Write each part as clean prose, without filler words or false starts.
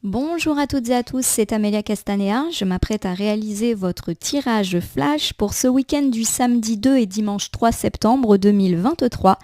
Bonjour à toutes et à tous, c'est Amélia Castanea. Je m'apprête à réaliser votre tirage flash pour ce week-end du samedi 2 et dimanche 3 septembre 2023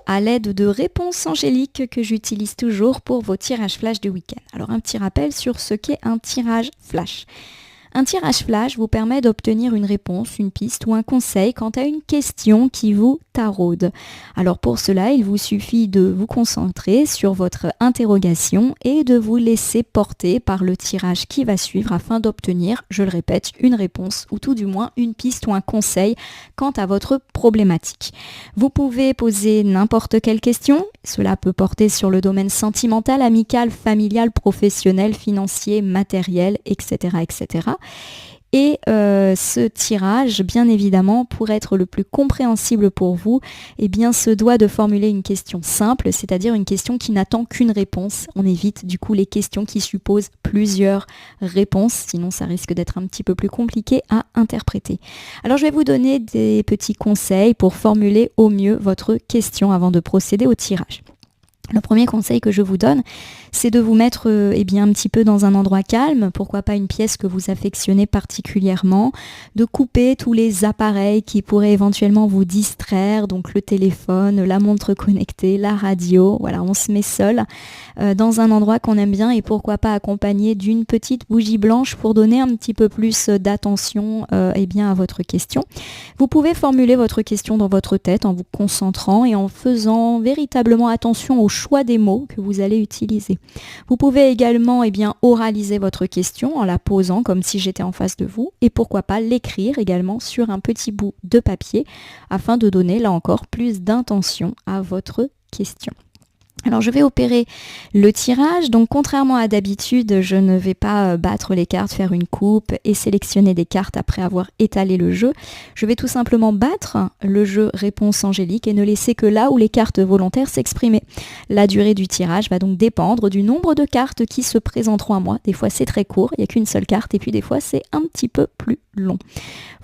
à l'aide de réponses angéliques que j'utilise toujours pour vos tirages flash du week-end. Alors un petit rappel sur ce qu'est un tirage flash. Un tirage flash vous permet d'obtenir une réponse, une piste ou un conseil quant à une question qui vous taraude. Alors pour cela, il vous suffit de vous concentrer sur votre interrogation et de vous laisser porter par le tirage qui va suivre afin d'obtenir, je le répète, une réponse ou tout du moins une piste ou un conseil quant à votre problématique. Vous pouvez poser n'importe quelle question, cela peut porter sur le domaine sentimental, amical, familial, professionnel, financier, matériel, etc. etc. Et ce tirage, bien évidemment, pour être le plus compréhensible pour vous, eh bien, se doit de formuler une question simple, c'est-à-dire une question qui n'attend qu'une réponse. On évite du coup les questions qui supposent plusieurs réponses, sinon ça risque d'être un petit peu plus compliqué à interpréter. Alors je vais vous donner des petits conseils pour formuler au mieux votre question avant de procéder au tirage. Le premier conseil que je vous donne, c'est de vous mettre un petit peu dans un endroit calme, pourquoi pas une pièce que vous affectionnez particulièrement, de couper tous les appareils qui pourraient éventuellement vous distraire, donc le téléphone, la montre connectée, la radio, voilà, on se met seul dans un endroit qu'on aime bien et pourquoi pas accompagné d'une petite bougie blanche pour donner un petit peu plus d'attention à votre question. Vous pouvez formuler votre question dans votre tête en vous concentrant et en faisant véritablement attention au choix des mots que vous allez utiliser. Vous pouvez également oraliser votre question en la posant comme si j'étais en face de vous et pourquoi pas l'écrire également sur un petit bout de papier afin de donner là encore plus d'intention à votre question. Alors je vais opérer le tirage, donc contrairement à d'habitude, je ne vais pas battre les cartes, faire une coupe et sélectionner des cartes après avoir étalé le jeu. Je vais tout simplement battre le jeu réponse angélique et ne laisser que là où les cartes volontaires s'exprimer. La durée du tirage va donc dépendre du nombre de cartes qui se présenteront à moi. Des fois c'est très court, il n'y a qu'une seule carte et puis des fois c'est un petit peu plus long.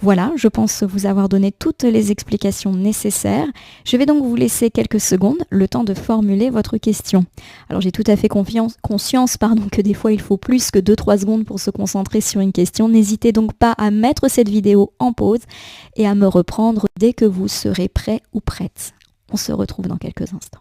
Voilà, je pense vous avoir donné toutes les explications nécessaires. Je vais donc vous laisser quelques secondes, le temps de formuler votre question. Alors j'ai tout à fait conscience que des fois il faut plus que 2-3 secondes pour se concentrer sur une question. N'hésitez donc pas à mettre cette vidéo en pause et à me reprendre dès que vous serez prêt ou prête. On se retrouve dans quelques instants.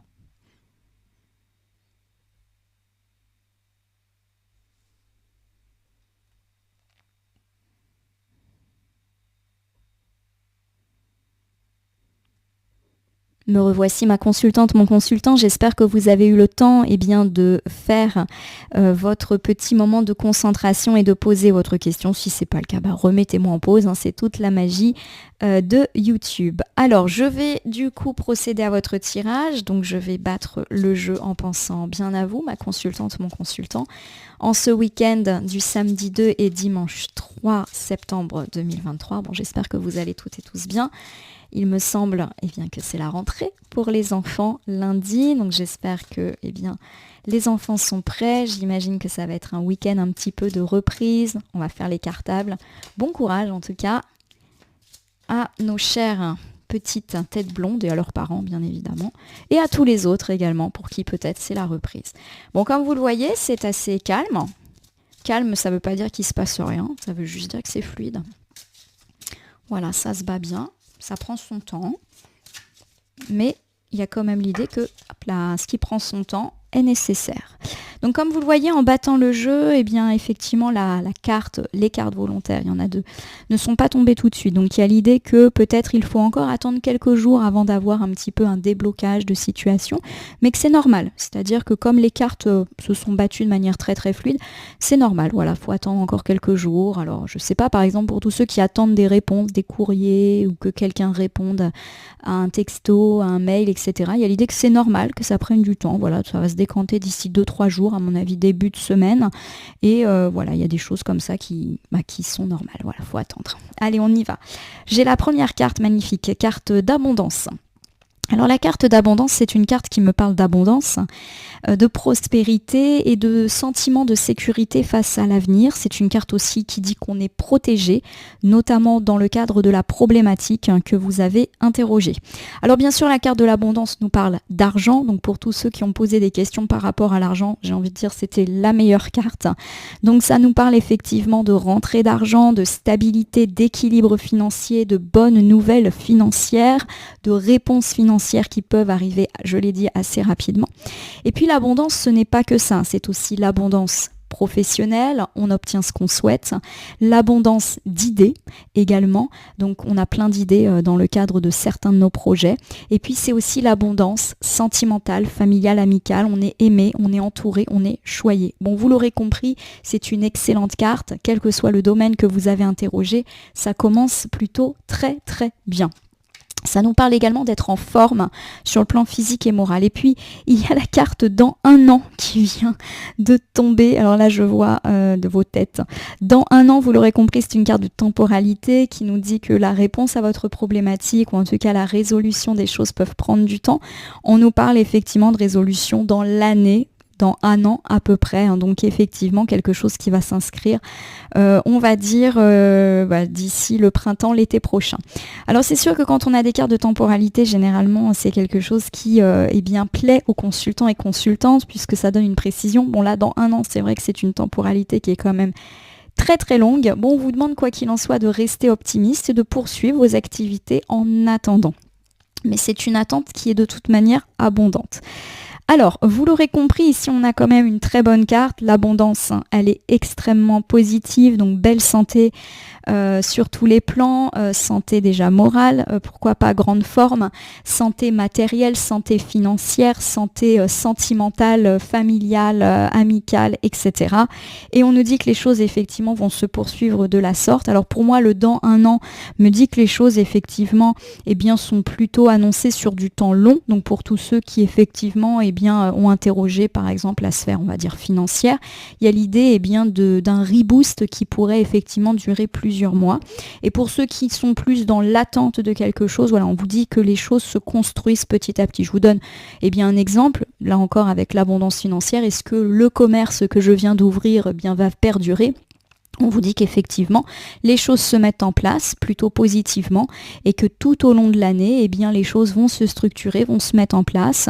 Me revoici ma consultante, mon consultant. J'espère que vous avez eu le temps de faire votre petit moment de concentration et de poser votre question. Si ce n'est pas le cas, remettez-moi en pause. C'est toute la magie de YouTube. Alors, je vais du coup procéder à votre tirage. Donc, je vais battre le jeu en pensant bien à vous, ma consultante, mon consultant. En ce week-end du samedi 2 et dimanche 3 septembre 2023. Bon, j'espère que vous allez toutes et tous bien. Il me semble que c'est la rentrée pour les enfants lundi, donc j'espère que les enfants sont prêts. J'imagine que ça va être un week-end un petit peu de reprise. On va faire les cartables. Bon courage en tout cas à nos chères petites têtes blondes et à leurs parents bien évidemment, et à tous les autres également pour qui peut-être c'est la reprise. Bon, comme vous le voyez, c'est assez calme. Calme, ça ne veut pas dire qu'il ne se passe rien, ça veut juste dire que c'est fluide. Voilà, ça se bat bien. Ça prend son temps, mais il y a quand même l'idée que ce qui prend son temps est nécessaire. Donc comme vous le voyez, en battant le jeu, effectivement, les cartes volontaires, il y en a 2, ne sont pas tombées tout de suite. Donc il y a l'idée que peut-être il faut encore attendre quelques jours avant d'avoir un petit peu un déblocage de situation, mais que c'est normal. C'est-à-dire que comme les cartes se sont battues de manière très très fluide, c'est normal. Voilà, faut attendre encore quelques jours. Alors je sais pas, par exemple, pour tous ceux qui attendent des réponses, des courriers, ou que quelqu'un réponde à un texto, à un mail, etc. Il y a l'idée que c'est normal, que ça prenne du temps. Voilà, ça va se décanter d'ici 2-3 jours, à mon avis début de semaine, et il y a des choses comme ça qui sont normales. Voilà, faut attendre. Allez, on y va. J'ai la première carte magnifique, carte d'abondance. Alors la carte d'abondance, c'est une carte qui me parle d'abondance, de prospérité et de sentiment de sécurité face à l'avenir. C'est une carte aussi qui dit qu'on est protégé, notamment dans le cadre de la problématique que vous avez interrogée. Alors bien sûr, la carte de l'abondance nous parle d'argent. Donc pour tous ceux qui ont posé des questions par rapport à l'argent, j'ai envie de dire c'était la meilleure carte. Donc ça nous parle effectivement de rentrée d'argent, de stabilité, d'équilibre financier, de bonnes nouvelles financières, de réponses financières qui peuvent arriver, je l'ai dit, assez rapidement. Et puis l'abondance, ce n'est pas que ça, c'est aussi l'abondance professionnelle, on obtient ce qu'on souhaite, l'abondance d'idées également, donc on a plein d'idées dans le cadre de certains de nos projets, et puis c'est aussi l'abondance sentimentale, familiale, amicale, on est aimé, on est entouré, on est choyé. Bon, vous l'aurez compris, c'est une excellente carte, quel que soit le domaine que vous avez interrogé, ça commence plutôt très très bien. Ça nous parle également d'être en forme sur le plan physique et moral. Et puis, il y a la carte dans un an qui vient de tomber. Alors là, je vois de vos têtes. Dans un an, vous l'aurez compris, c'est une carte de temporalité qui nous dit que la réponse à votre problématique, ou en tout cas la résolution des choses, peuvent prendre du temps. On nous parle effectivement de résolution dans l'année, dans un an à peu près, hein, donc effectivement quelque chose qui va s'inscrire, on va dire d'ici le printemps, l'été prochain. Alors c'est sûr que quand on a des cartes de temporalité, généralement c'est quelque chose qui plaît aux consultants et consultantes puisque ça donne une précision. Bon là dans un an c'est vrai que c'est une temporalité qui est quand même très très longue. Bon, on vous demande quoi qu'il en soit de rester optimiste et de poursuivre vos activités en attendant. Mais c'est une attente qui est de toute manière abondante. Alors, vous l'aurez compris, ici on a quand même une très bonne carte. L'abondance, elle est extrêmement positive, donc belle santé sur tous les plans, santé déjà morale, pourquoi pas grande forme, santé matérielle, santé financière, santé sentimentale, familiale, amicale, etc. Et on nous dit que les choses effectivement vont se poursuivre de la sorte. Alors pour moi, le dans un an me dit que les choses effectivement sont plutôt annoncées sur du temps long. Donc pour tous ceux qui effectivement ont interrogé par exemple la sphère, on va dire financière, il y a l'idée d'un reboost qui pourrait effectivement durer plusieurs mois. Et pour ceux qui sont plus dans l'attente de quelque chose, voilà, on vous dit que les choses se construisent petit à petit. Je vous donne un exemple, là encore avec l'abondance financière. Est-ce que le commerce que je viens d'ouvrir va perdurer ? On vous dit qu'effectivement, les choses se mettent en place plutôt positivement et que tout au long de l'année, les choses vont se structurer, vont se mettre en place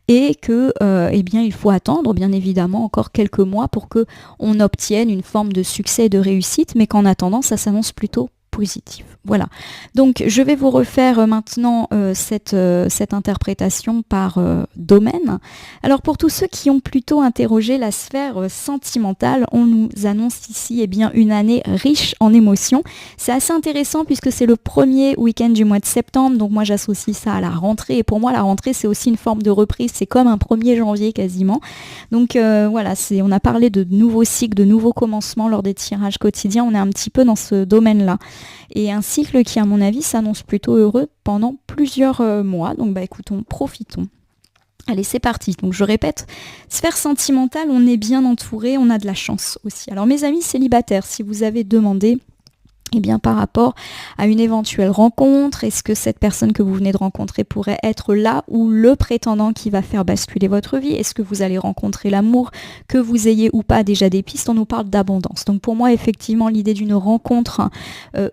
et que, il faut attendre bien évidemment encore quelques mois pour que on obtienne une forme de succès et de réussite, mais qu'en attendant, ça s'annonce plutôt positif. Voilà. Donc, je vais vous refaire maintenant cette interprétation par domaine. Alors, pour tous ceux qui ont plutôt interrogé la sphère sentimentale, on nous annonce ici une année riche en émotions. C'est assez intéressant puisque c'est le premier week-end du mois de septembre. Donc, moi, j'associe ça à la rentrée. Et pour moi, la rentrée, c'est aussi une forme de reprise. C'est comme un 1er janvier quasiment. Donc, on a parlé de nouveaux cycles, de nouveaux commencements lors des tirages quotidiens. On est un petit peu dans ce domaine-là. Et un cycle qui, à mon avis, s'annonce plutôt heureux pendant plusieurs mois. Donc, écoutons, profitons. Allez, c'est parti. Donc, je répète, sphère sentimentale, on est bien entouré, on a de la chance aussi. Alors, mes amis célibataires, si vous avez demandé par rapport à une éventuelle rencontre, est-ce que cette personne que vous venez de rencontrer pourrait être là ou le prétendant qui va faire basculer votre vie ? Est-ce que vous allez rencontrer l'amour, que vous ayez ou pas déjà des pistes ? On nous parle d'abondance. Donc pour moi, effectivement, l'idée d'une rencontre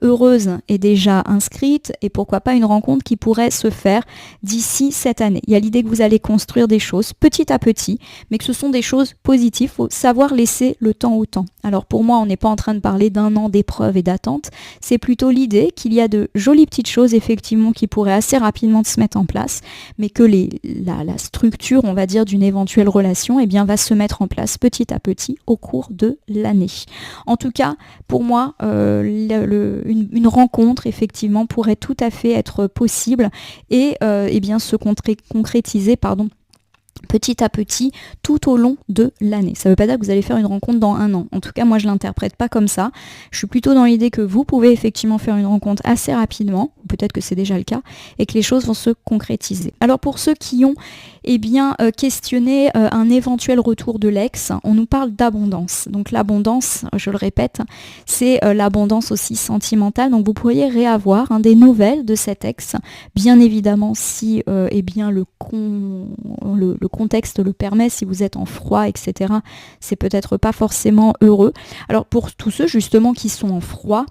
heureuse est déjà inscrite et pourquoi pas une rencontre qui pourrait se faire d'ici cette année. Il y a l'idée que vous allez construire des choses petit à petit, mais que ce sont des choses positives. Il faut savoir laisser le temps au temps. Alors pour moi, on n'est pas en train de parler d'un an d'épreuves et d'attente. C'est plutôt l'idée qu'il y a de jolies petites choses effectivement qui pourraient assez rapidement se mettre en place, mais que la structure, on va dire, d'une éventuelle relation va se mettre en place petit à petit au cours de l'année. En tout cas, pour moi, une rencontre effectivement pourrait tout à fait être possible et se concrétiser petit à petit tout au long de l'année. Ça ne veut pas dire que vous allez faire une rencontre dans un an. En tout cas, moi, je ne l'interprète pas comme ça. Je suis plutôt dans l'idée que vous pouvez effectivement faire une rencontre assez rapidement, peut-être que c'est déjà le cas, et que les choses vont se concrétiser. Alors pour ceux qui ont questionné un éventuel retour de l'ex, on nous parle d'abondance. Donc l'abondance, je le répète, c'est l'abondance aussi sentimentale. Donc vous pourriez réavoir des nouvelles de cet ex, bien évidemment si le contexte le permet, si vous êtes en froid, etc. C'est peut-être pas forcément heureux. Alors pour tous ceux justement qui sont en froid,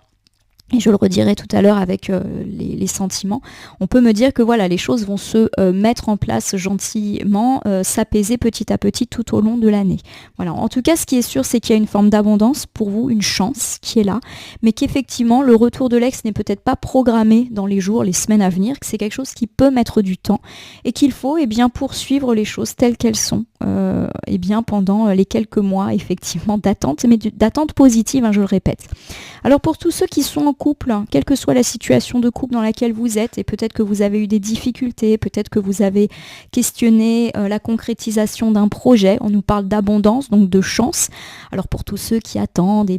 et je le redirai tout à l'heure avec les sentiments, on peut me dire que voilà, les choses vont se mettre en place gentiment, s'apaiser petit à petit tout au long de l'année. Voilà. En tout cas, ce qui est sûr, c'est qu'il y a une forme d'abondance pour vous, une chance qui est là, mais qu'effectivement, le retour de l'ex n'est peut-être pas programmé dans les jours, les semaines à venir, que c'est quelque chose qui peut mettre du temps et qu'il faut poursuivre les choses telles qu'elles sont pendant les quelques mois effectivement d'attente, mais d'attente positive, je le répète. Alors pour tous ceux qui sont en couple, quelle que soit la situation de couple dans laquelle vous êtes, et peut-être que vous avez eu des difficultés, peut-être que vous avez questionné la concrétisation d'un projet, on nous parle d'abondance, donc de chance. Alors pour tous ceux qui attendent,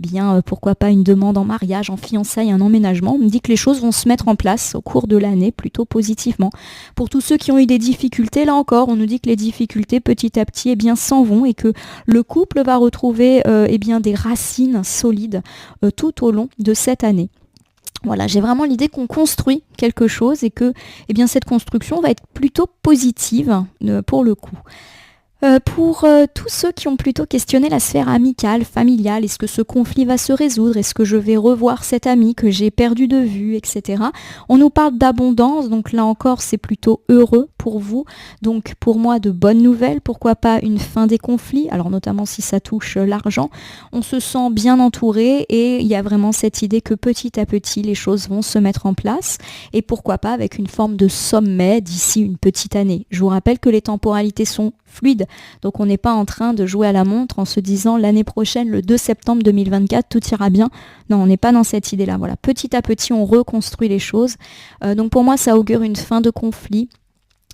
pourquoi pas une demande en mariage, en fiançailles, un emménagement, on me dit que les choses vont se mettre en place au cours de l'année plutôt positivement. Pour tous ceux qui ont eu des difficultés, là encore, on nous dit que les difficultés petit à petit s'en vont et que le couple va retrouver des racines solides tout au long de cette année. Voilà, j'ai vraiment l'idée qu'on construit quelque chose et que cette construction va être plutôt positive pour le coup. Pour tous ceux qui ont plutôt questionné la sphère amicale, familiale, est-ce que ce conflit va se résoudre? Est-ce que je vais revoir cet ami que j'ai perdu de vue, etc. On nous parle d'abondance, donc là encore c'est plutôt heureux pour vous. Donc pour moi de bonnes nouvelles, pourquoi pas une fin des conflits, alors notamment si ça touche l'argent. On se sent bien entouré et il y a vraiment cette idée que petit à petit les choses vont se mettre en place et pourquoi pas avec une forme de sommet d'ici une petite année. Je vous rappelle que les temporalités sont fluide. Donc on n'est pas en train de jouer à la montre en se disant l'année prochaine, le 2 septembre 2024, tout ira bien. Non, on n'est pas dans cette idée-là. Voilà, petit à petit, on reconstruit les choses. Donc pour moi, ça augure une fin de conflit.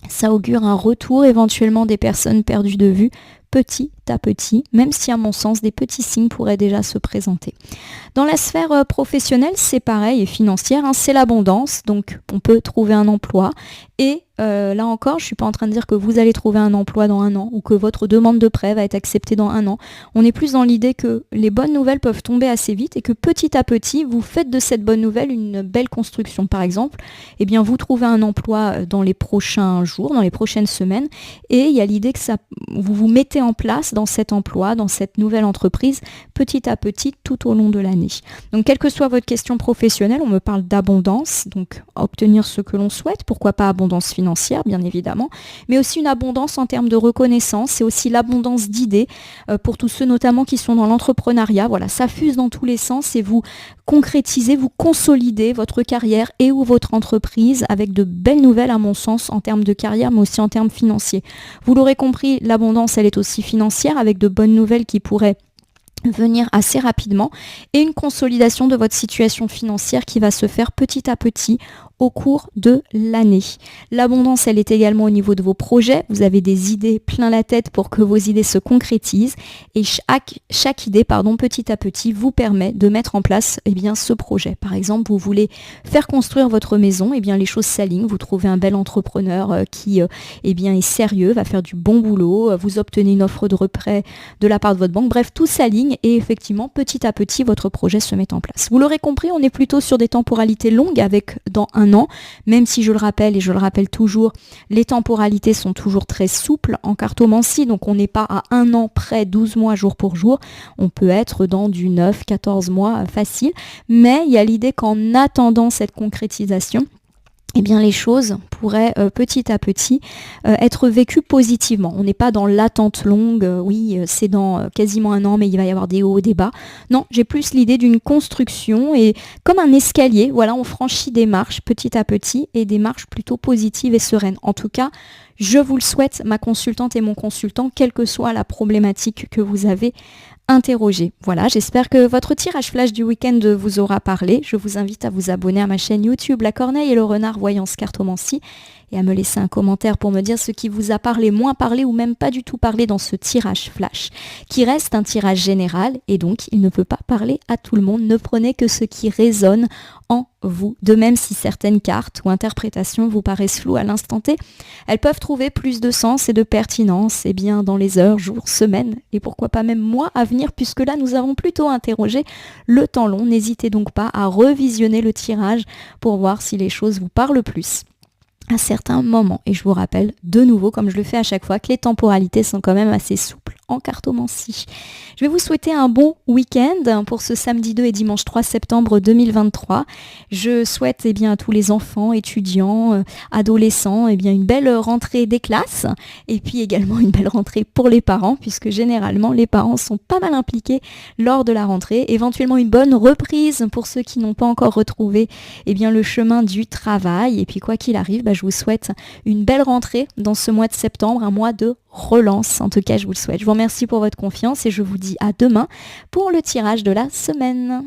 Ça augure un retour éventuellement des personnes perdues de vue petit à petit, même si à mon sens, des petits signes pourraient déjà se présenter. Dans la sphère professionnelle, c'est pareil, et financière, c'est l'abondance. Donc on peut trouver un emploi et là encore, je ne suis pas en train de dire que vous allez trouver un emploi dans un an ou que votre demande de prêt va être acceptée dans un an. On est plus dans l'idée que les bonnes nouvelles peuvent tomber assez vite et que petit à petit, vous faites de cette bonne nouvelle une belle construction. Par exemple, vous trouvez un emploi dans les prochains jours, dans les prochaines semaines et il y a l'idée que vous vous mettez en place dans cet emploi, dans cette nouvelle entreprise, petit à petit tout au long de l'année. Donc quelle que soit votre question professionnelle, on me parle d'abondance, donc obtenir ce que l'on souhaite, pourquoi pas abondance financière bien évidemment, mais aussi une abondance en termes de reconnaissance et aussi l'abondance d'idées pour tous ceux notamment qui sont dans l'entrepreneuriat. Voilà, ça fuse dans tous les sens et vous concrétisez, vous consolidez votre carrière et ou votre entreprise avec de belles nouvelles à mon sens en termes de carrière mais aussi en termes financiers. Vous l'aurez compris, l'abondance elle est aussi financière avec de bonnes nouvelles qui pourraient venir assez rapidement et une consolidation de votre situation financière qui va se faire petit à petit au cours de l'année. L'abondance, elle est également au niveau de vos projets. Vous avez des idées plein la tête pour que vos idées se concrétisent et chaque idée, petit à petit, vous permet de mettre en place ce projet. Par exemple, vous voulez faire construire votre maison, les choses s'alignent. Vous trouvez un bel entrepreneur qui est sérieux, va faire du bon boulot. Vous obtenez une offre de prêt de la part de votre banque. Bref, tout s'aligne et effectivement, petit à petit, votre projet se met en place. Vous l'aurez compris, on est plutôt sur des temporalités longues avec dans un an, même si je le rappelle et je le rappelle toujours, les temporalités sont toujours très souples en cartomancie, donc on n'est pas à un an près, 12 mois jour pour jour, on peut être dans du 9, 14 mois facile, mais il y a l'idée qu'en attendant cette concrétisation, les choses pourraient petit à petit être vécues positivement. On n'est pas dans l'attente longue, c'est dans quasiment un an, mais il va y avoir des hauts, des bas. Non, j'ai plus l'idée d'une construction et comme un escalier, voilà, on franchit des marches petit à petit et des marches plutôt positives et sereines. En tout cas, je vous le souhaite, ma consultante et mon consultant, quelle que soit la problématique que vous avez interroger. Voilà, j'espère que votre tirage flash du week-end vous aura parlé. Je vous invite à vous abonner à ma chaîne YouTube La Corneille et le Renard Voyance Cartomancie et à me laisser un commentaire pour me dire ce qui vous a parlé, moins parlé ou même pas du tout parlé dans ce tirage flash, qui reste un tirage général et donc il ne peut pas parler à tout le monde. Ne prenez que ce qui résonne en vous. De même, si certaines cartes ou interprétations vous paraissent floues à l'instant T, elles peuvent trouver plus de sens et de pertinence dans les heures, jours, semaines et pourquoi pas même mois à venir, puisque là nous avons plutôt interrogé le temps long. N'hésitez donc pas à revisionner le tirage pour voir si les choses vous parlent plus à certains moments. Et je vous rappelle de nouveau, comme je le fais à chaque fois, que les temporalités sont quand même assez souples en cartomancie. Je vais vous souhaiter un bon week-end pour ce samedi 2 et dimanche 3 septembre 2023. Je souhaite à tous les enfants, étudiants, adolescents, une belle rentrée des classes et puis également une belle rentrée pour les parents, puisque généralement les parents sont pas mal impliqués lors de la rentrée. Éventuellement une bonne reprise pour ceux qui n'ont pas encore retrouvé le chemin du travail. Et puis quoi qu'il arrive, je vous souhaite une belle rentrée dans ce mois de septembre, un mois de relance. En tout cas, je vous le souhaite. Je vous remercie pour votre confiance et je vous dis à demain pour le tirage de la semaine.